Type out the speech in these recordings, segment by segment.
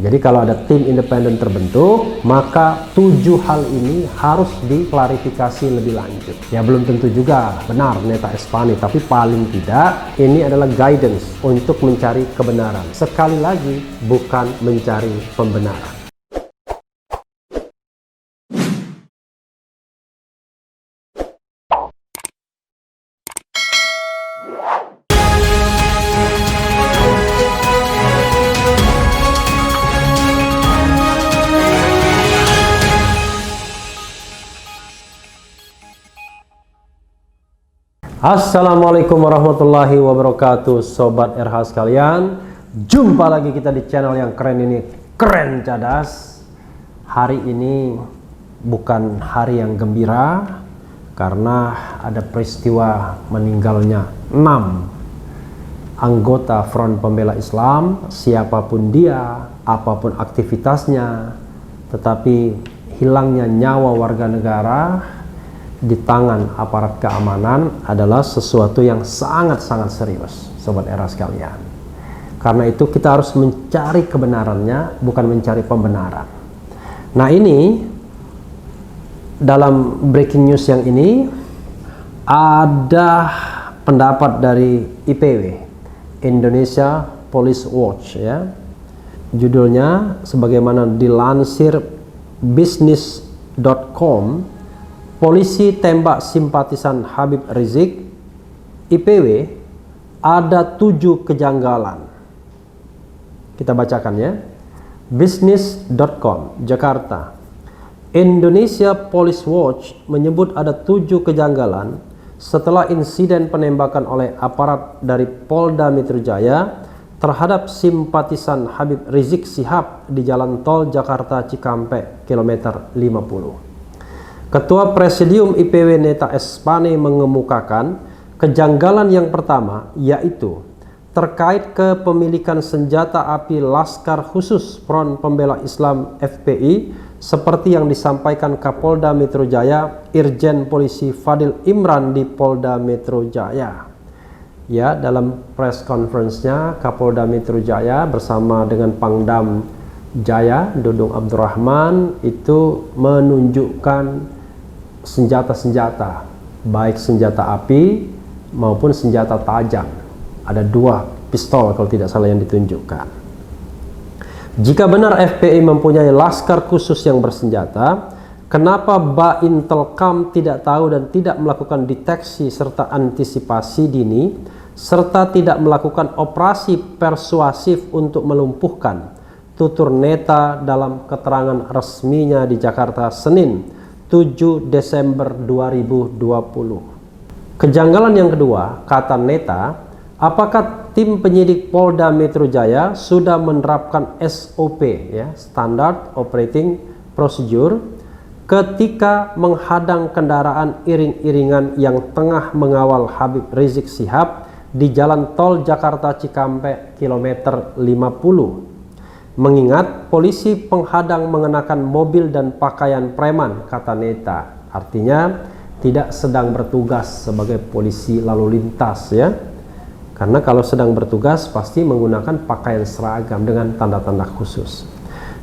Jadi kalau ada tim independen terbentuk, maka 7 hal ini harus diklarifikasi lebih lanjut. Ya belum tentu juga benar Neta Espane, tapi paling tidak ini adalah guidance untuk mencari kebenaran. Sekali lagi, bukan mencari pembenaran. Assalamualaikum warahmatullahi wabarakatuh, Sobat RH sekalian. Jumpa lagi kita di channel yang keren ini, Keren Cadas. Hari ini bukan hari yang gembira karena ada peristiwa meninggalnya 6 anggota Front Pembela Islam. Siapapun dia, apapun aktivitasnya, tetapi hilangnya nyawa warga negara di tangan aparat keamanan adalah sesuatu yang sangat-sangat serius, Sobat Era sekalian. Karena itu kita harus mencari kebenarannya, bukan mencari pembenaran. Nah ini, dalam breaking news yang ini, ada pendapat dari IPW, Indonesia Police Watch, ya. Judulnya sebagaimana dilansir bisnis.com, polisi tembak simpatisan Habib Rizik. IPW, ada 7 kejanggalan. Kita bacakan ya. Bisnis.com, Jakarta. Indonesia Police Watch menyebut ada 7 kejanggalan setelah insiden penembakan oleh aparat dari Polda Metro Jaya terhadap simpatisan Habib Rizik Syihab di Jalan Tol Jakarta Cikampek kilometer 50. Ketua Presidium IPW Neta Espane mengemukakan kejanggalan yang pertama yaitu terkait kepemilikan senjata api Laskar Khusus Front Pembela Islam FPI seperti yang disampaikan Kapolda Metro Jaya Irjen Polisi Fadil Imran di Polda Metro Jaya. Ya, dalam press conference-nya Kapolda Metro Jaya bersama dengan Pangdam Jaya Dudung Abdurrahman itu menunjukkan senjata-senjata, baik senjata api maupun senjata tajam. Ada 2 pistol kalau tidak salah yang ditunjukkan. Jika benar FPI mempunyai laskar khusus yang bersenjata, kenapa Baintelkam tidak tahu dan tidak melakukan deteksi serta antisipasi dini, serta tidak melakukan operasi persuasif untuk melumpuhkan, tutur Neta dalam keterangan resminya di Jakarta Senin 7 Desember 2020. Kejanggalan yang kedua, kata Neta, apakah tim penyidik Polda Metro Jaya sudah menerapkan SOP, ya, Standard Operating Procedure, ketika menghadang kendaraan iring-iringan yang tengah mengawal Habib Rizik Syihab di Jalan Tol Jakarta Cikampek kilometer 50. Mengingat polisi penghadang mengenakan mobil dan pakaian preman, kata Neta. Artinya tidak sedang bertugas sebagai polisi lalu lintas, ya. Karena kalau sedang bertugas pasti menggunakan pakaian seragam dengan tanda-tanda khusus.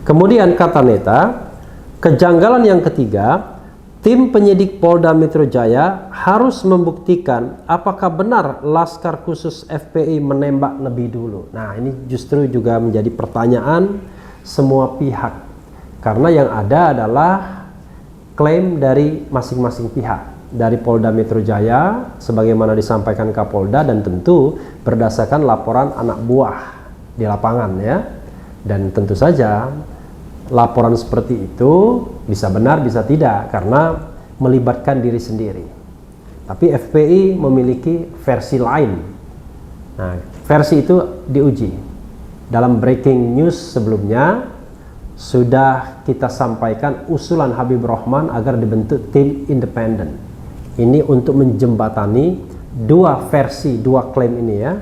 Kemudian kata Neta, kejanggalan yang ketiga, tim penyidik Polda Metro Jaya harus membuktikan apakah benar Laskar Khusus FPI menembak lebih dulu. Nah, ini justru juga menjadi pertanyaan semua pihak. Karena yang ada adalah klaim dari masing-masing pihak. Dari Polda Metro Jaya, sebagaimana disampaikan Kapolda, dan tentu berdasarkan laporan anak buah di lapangan, ya. Dan tentu saja laporan seperti itu bisa benar bisa tidak karena melibatkan diri sendiri. Tapi FPI memiliki versi lain. Nah, versi itu diuji. Dalam breaking news sebelumnya sudah kita sampaikan usulan Habib Rahman agar dibentuk tim independen. Ini untuk menjembatani 2 versi, 2 klaim ini, ya.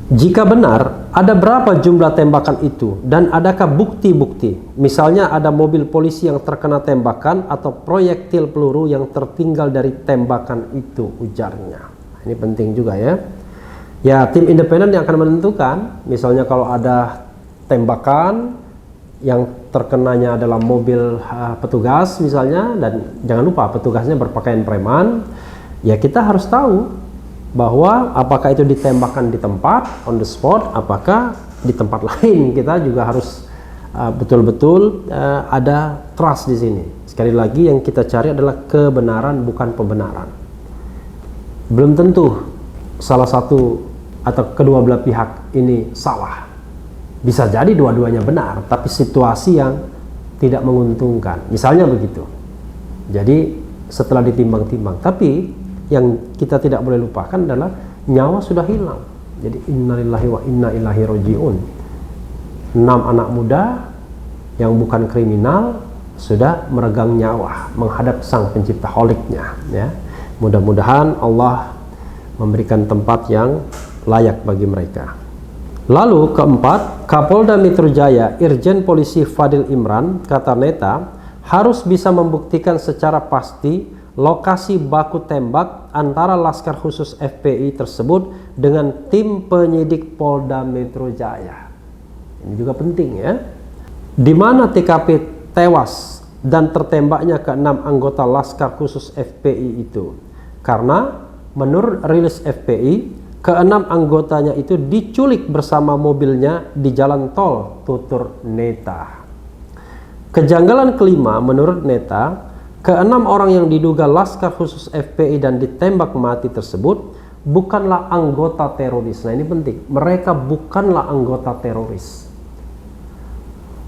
Jika benar, ada berapa jumlah tembakan itu dan adakah bukti-bukti? Misalnya ada mobil polisi yang terkena tembakan atau proyektil peluru yang tertinggal dari tembakan itu, ujarnya. Ini penting juga, ya. Ya, tim independen yang akan menentukan. Misalnya kalau ada tembakan, yang terkenanya adalah mobil petugas misalnya, dan jangan lupa petugasnya berpakaian preman, ya kita harus tahu bahwa apakah itu ditembakkan di tempat on the spot, apakah di tempat lain. Kita juga harus betul-betul ada trust di sini. Sekali lagi yang kita cari adalah kebenaran, bukan pembenaran. Belum tentu salah satu atau kedua belah pihak ini salah. Bisa jadi dua-duanya benar, tapi situasi yang tidak menguntungkan. Misalnya begitu. Jadi setelah ditimbang-timbang, tapi yang kita tidak boleh lupakan adalah nyawa sudah hilang. Jadi innalillahi wa inna ilaihi rajiun. 6 anak muda yang bukan kriminal sudah meregang nyawa menghadap sang pencipta holiknya, ya. Mudah-mudahan Allah memberikan tempat yang layak bagi mereka. Lalu keempat, Kapolda Metro Jaya Irjen Polisi Fadil Imran, kata Neta, harus bisa membuktikan secara pasti lokasi baku tembak antara Laskar Khusus FPI tersebut dengan tim penyidik Polda Metro Jaya. Ini juga penting, ya. Di mana TKP tewas dan tertembaknya ke-6 anggota Laskar Khusus FPI itu. Karena menurut rilis FPI, ke-6 anggotanya itu diculik bersama mobilnya di jalan tol, tutur Neta. Kejanggalan kelima menurut Neta, ke-6 orang yang diduga Laskar Khusus FPI dan ditembak mati tersebut bukanlah anggota teroris. Nah ini penting, mereka bukanlah anggota teroris.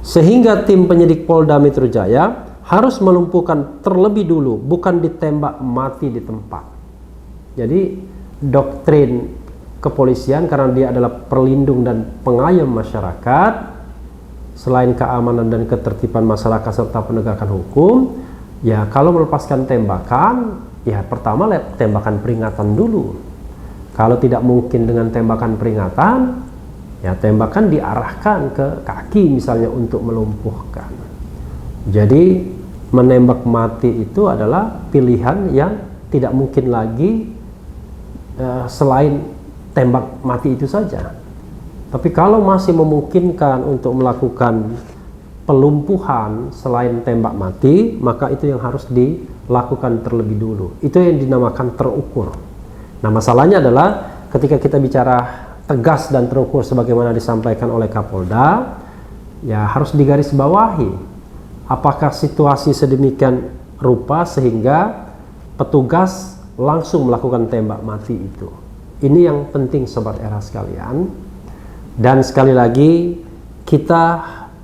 Sehingga tim penyidik Polda Metro Jaya harus melumpuhkan terlebih dulu, bukan ditembak mati di tempat. Jadi doktrin kepolisian, karena dia adalah perlindung dan pengayom masyarakat, selain keamanan dan ketertiban masyarakat serta penegakan hukum, ya kalau melepaskan tembakan, ya pertama tembakan peringatan dulu. Kalau tidak mungkin dengan tembakan peringatan, ya tembakan diarahkan ke kaki misalnya untuk melumpuhkan. Jadi menembak mati itu adalah pilihan yang tidak mungkin lagi selain tembak mati itu saja. Tapi kalau masih memungkinkan untuk melakukan pelumpuhan selain tembak mati, maka itu yang harus dilakukan terlebih dulu. Itu yang dinamakan terukur. Nah masalahnya adalah ketika kita bicara tegas dan terukur sebagaimana disampaikan oleh Kapolda, ya harus digarisbawahi apakah situasi sedemikian rupa sehingga petugas langsung melakukan tembak mati itu. Ini yang penting sobat era sekalian. Dan sekali lagi kita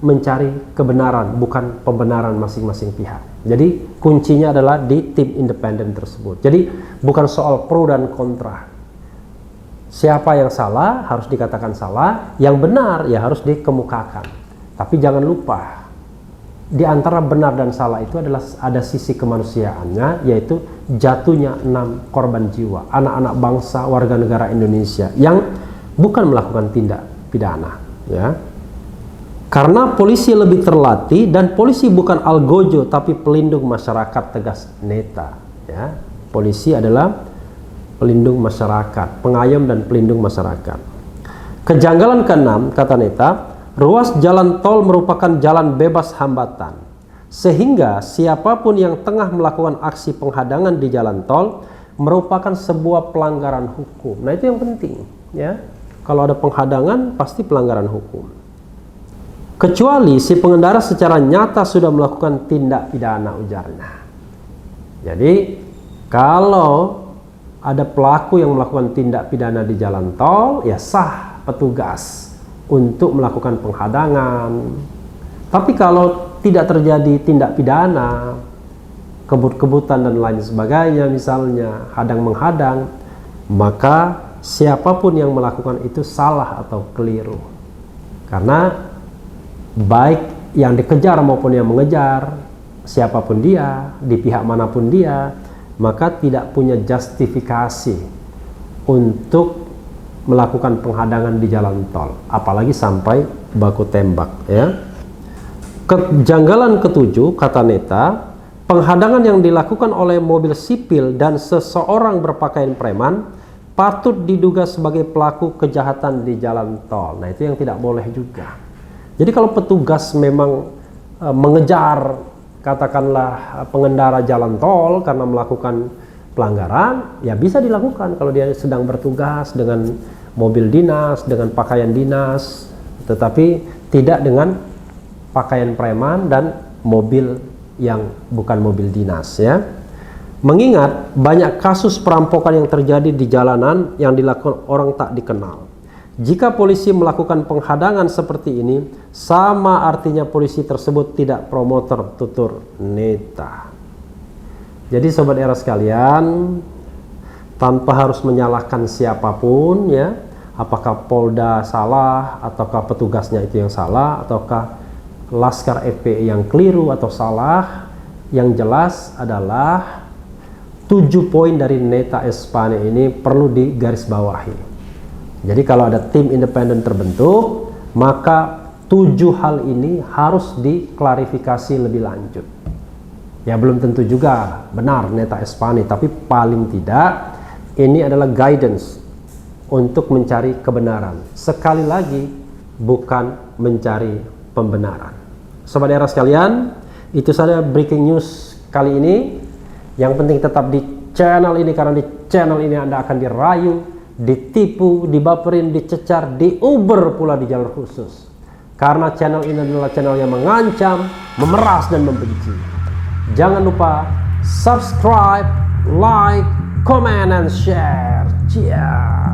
mencari kebenaran, bukan pembenaran masing-masing pihak. Jadi kuncinya adalah di tim independen tersebut. Jadi bukan soal pro dan kontra. Siapa yang salah harus dikatakan salah, yang benar ya harus dikemukakan. Tapi jangan lupa, di antara benar dan salah itu adalah ada sisi kemanusiaannya, yaitu jatuhnya 6 korban jiwa, anak-anak bangsa warga negara Indonesia yang bukan melakukan tindak pidana, ya. Karena polisi lebih terlatih dan polisi bukan algojo tapi pelindung masyarakat, tegas Neta, ya. Polisi adalah pelindung masyarakat, pengayom dan pelindung masyarakat. Kejanggalan ke-6 kata Neta, ruas jalan tol merupakan jalan bebas hambatan, sehingga siapapun yang tengah melakukan aksi penghadangan di jalan tol merupakan sebuah pelanggaran hukum. Nah itu yang penting, ya. Kalau ada penghadangan pasti pelanggaran hukum. Kecuali si pengendara secara nyata sudah melakukan tindak pidana, ujarnya. Jadi kalau ada pelaku yang melakukan tindak pidana di jalan tol, ya sah petugas untuk melakukan penghadangan. Tapi kalau tidak terjadi tindak pidana, kebut-kebutan dan lain sebagainya, misalnya hadang-menghadang, maka siapapun yang melakukan itu salah atau keliru. Karena baik yang dikejar maupun yang mengejar, siapapun dia, di pihak manapun dia, maka tidak punya justifikasi untuk melakukan penghadangan di jalan tol, apalagi sampai baku tembak, ya. Kejanggalan ke-7 kata Neta, penghadangan yang dilakukan oleh mobil sipil dan seseorang berpakaian preman patut diduga sebagai pelaku kejahatan di jalan tol. Nah itu yang tidak boleh juga. Jadi kalau petugas memang mengejar katakanlah pengendara jalan tol karena melakukan pelanggaran, ya bisa dilakukan kalau dia sedang bertugas dengan mobil dinas, dengan pakaian dinas, tetapi tidak dengan pakaian preman dan mobil yang bukan mobil dinas ya. Mengingat banyak kasus perampokan yang terjadi di jalanan yang dilakukan orang tak dikenal. Jika polisi melakukan penghadangan seperti ini, sama artinya polisi tersebut tidak promotor tutur neta. Jadi sobat era sekalian, tanpa harus menyalahkan siapapun ya, apakah Polda salah, ataukah petugasnya itu yang salah, ataukah Laskar FPI yang keliru atau salah, yang jelas adalah 7 poin dari Neta Espane ini perlu digarisbawahi. Jadi kalau ada tim independen terbentuk, maka 7 hal ini harus diklarifikasi lebih lanjut. Ya belum tentu juga benar Neta Espane, tapi paling tidak ini adalah guidance untuk mencari kebenaran. Sekali lagi, bukan mencari pembenaran. Sobat era sekalian, itu saja breaking news kali ini. Yang penting tetap di channel ini, karena di channel ini Anda akan dirayu, ditipu, dibaperin, dicecar, diuber pula di jalur khusus. Karena channel ini adalah channel yang mengancam, memeras, dan membenci. Jangan lupa subscribe, like, comment, and share. Cheers.